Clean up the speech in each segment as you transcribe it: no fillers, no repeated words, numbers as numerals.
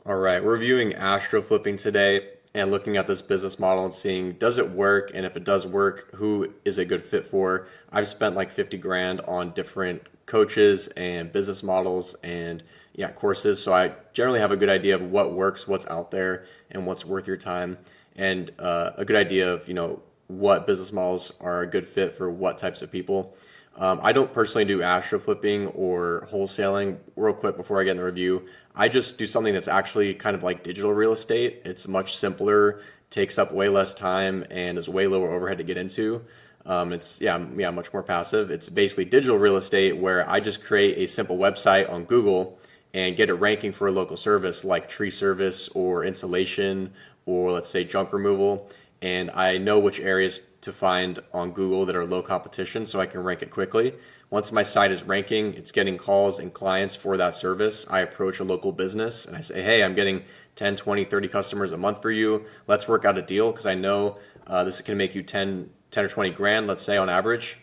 All right, we're reviewing AstroFlipping today and looking at this business model and seeing does it work, and if it does work, who is a good fit for. I've spent like 50 grand on different coaches and business models and courses, so I generally have a good idea of what works, what's out there, and what's worth your time, and a good idea of what business models are a good fit for what types of people. I don't personally do astro flipping or wholesaling. Real quick before I get in the review, I just do something that's actually kind of like digital real estate. It's much simpler, takes up way less time, and is way lower overhead to get into. It's much more passive. It's basically digital real estate where I just create a simple website on Google and get it ranking for a local service like tree service or insulation or let's say junk removal. And I know which areas to find on Google that are low competition so I can rank it quickly. Once my site is ranking, it's getting calls and clients for that service. I approach a local business and I say, hey, I'm getting 10, 20, 30 customers a month for you. Let's work out a deal because I know this can make you 10 or 20 grand, let's say on average.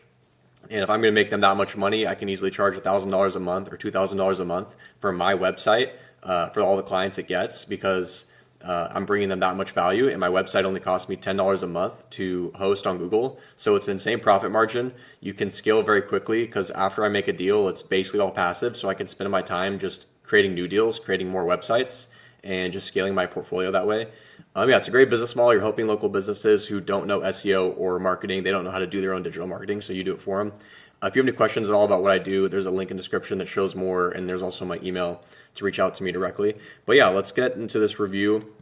And if I'm going to make them that much money, I can easily charge $1,000 a month or $2,000 a month for my website for all the clients it gets because I'm bringing them that much value, and my website only costs me $10 a month to host on Google. So it's an insane profit margin. You can scale very quickly because after I make a deal, it's basically all passive. So I can spend my time just creating new deals, creating more websites, and just scaling my portfolio that way. It's a great business model. You're helping local businesses who don't know SEO or marketing. They don't know how to do their own digital marketing, so you do it for them. If you have any questions at all about what I do, there's a link in the description that shows more, and there's also my email to reach out to me directly. But yeah, let's get into this review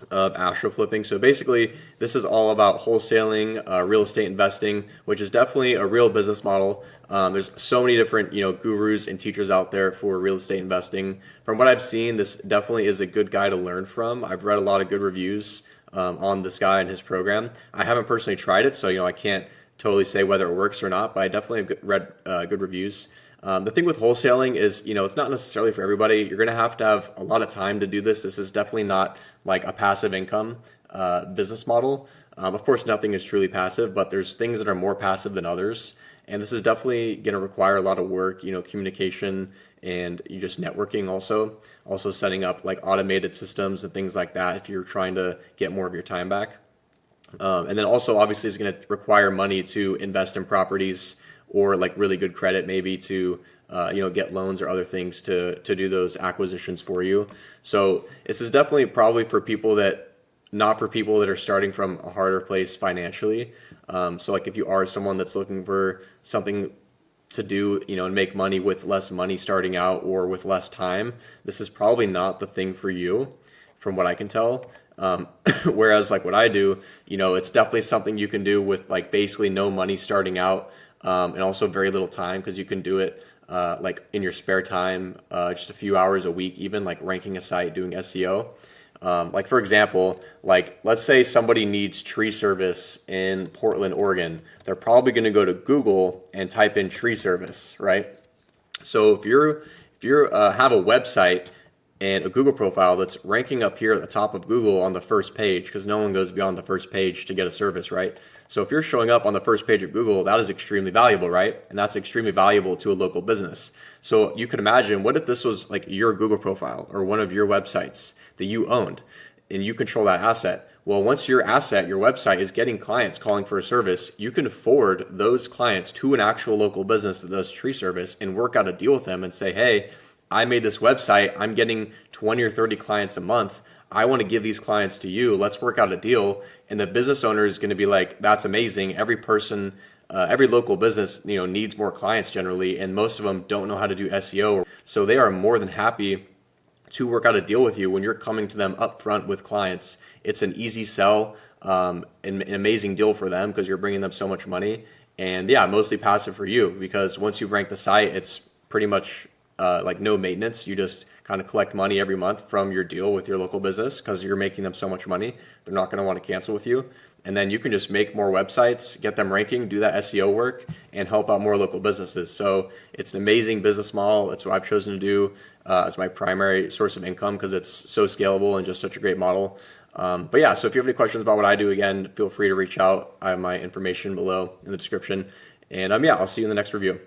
of astro flipping. So basically, this is all about wholesaling, real estate investing, which is definitely a real business model. There's so many different gurus and teachers out there for real estate investing. From what I've seen, this definitely is a good guy to learn from. I've read a lot of good reviews on this guy and his program. I haven't personally tried it, so I can't totally say whether it works or not, but I definitely have read good reviews. The thing with wholesaling is, it's not necessarily for everybody. You're going to have a lot of time to do this. This is definitely not like a passive income business model. Of course, nothing is truly passive, but there's things that are more passive than others. And this is definitely going to require a lot of work, communication and you just networking also setting up like automated systems and things like that if you're trying to get more of your time back. And then also obviously it's going to require money to invest in properties or like really good credit maybe to get loans or other things to do those acquisitions for you. So this is definitely probably for people that not for people that are starting from a harder place financially. So like if you are someone that's looking for something to do, and make money with less money starting out or with less time, this is probably not the thing for you from what I can tell. Whereas like what I do, it's definitely something you can do with like basically no money starting out, and also very little time because you can do it like in your spare time, just a few hours a week, even like ranking a site, doing SEO. Like for example, like let's say somebody needs tree service in Portland, Oregon. They're probably going to go to Google and type in tree service, right? So if you have a website and a Google profile that's ranking up here at the top of Google on the first page, because no one goes beyond the first page to get a service, right? So if you're showing up on the first page of Google, that is extremely valuable, right? And that's extremely valuable to a local business. So you could imagine, what if this was like your Google profile or one of your websites that you owned and you control that asset? Well, once your asset, your website is getting clients calling for a service, you can forward those clients to an actual local business that does tree service and work out a deal with them and say, hey, I made this website, I'm getting 20 or 30 clients a month. I want to give these clients to you. Let's work out a deal. And the business owner is going to be like, that's amazing. Every person, every local business, needs more clients generally, and most of them don't know how to do SEO. So they are more than happy to work out a deal with you when you're coming to them up front with clients. It's an easy sell, an amazing deal for them because you're bringing them so much money. And yeah, mostly passive for you because once you rank the site, it's pretty much like no maintenance. You just kind of collect money every month from your deal with your local business because you're making them so much money. They're not going to want to cancel with you. And then you can just make more websites, get them ranking, do that SEO work, and help out more local businesses. So it's an amazing business model. It's what I've chosen to do as my primary source of income because it's so scalable and just such a great model. But yeah, so if you have any questions about what I do, again, feel free to reach out. I have my information below in the description. And I'll see you in the next review.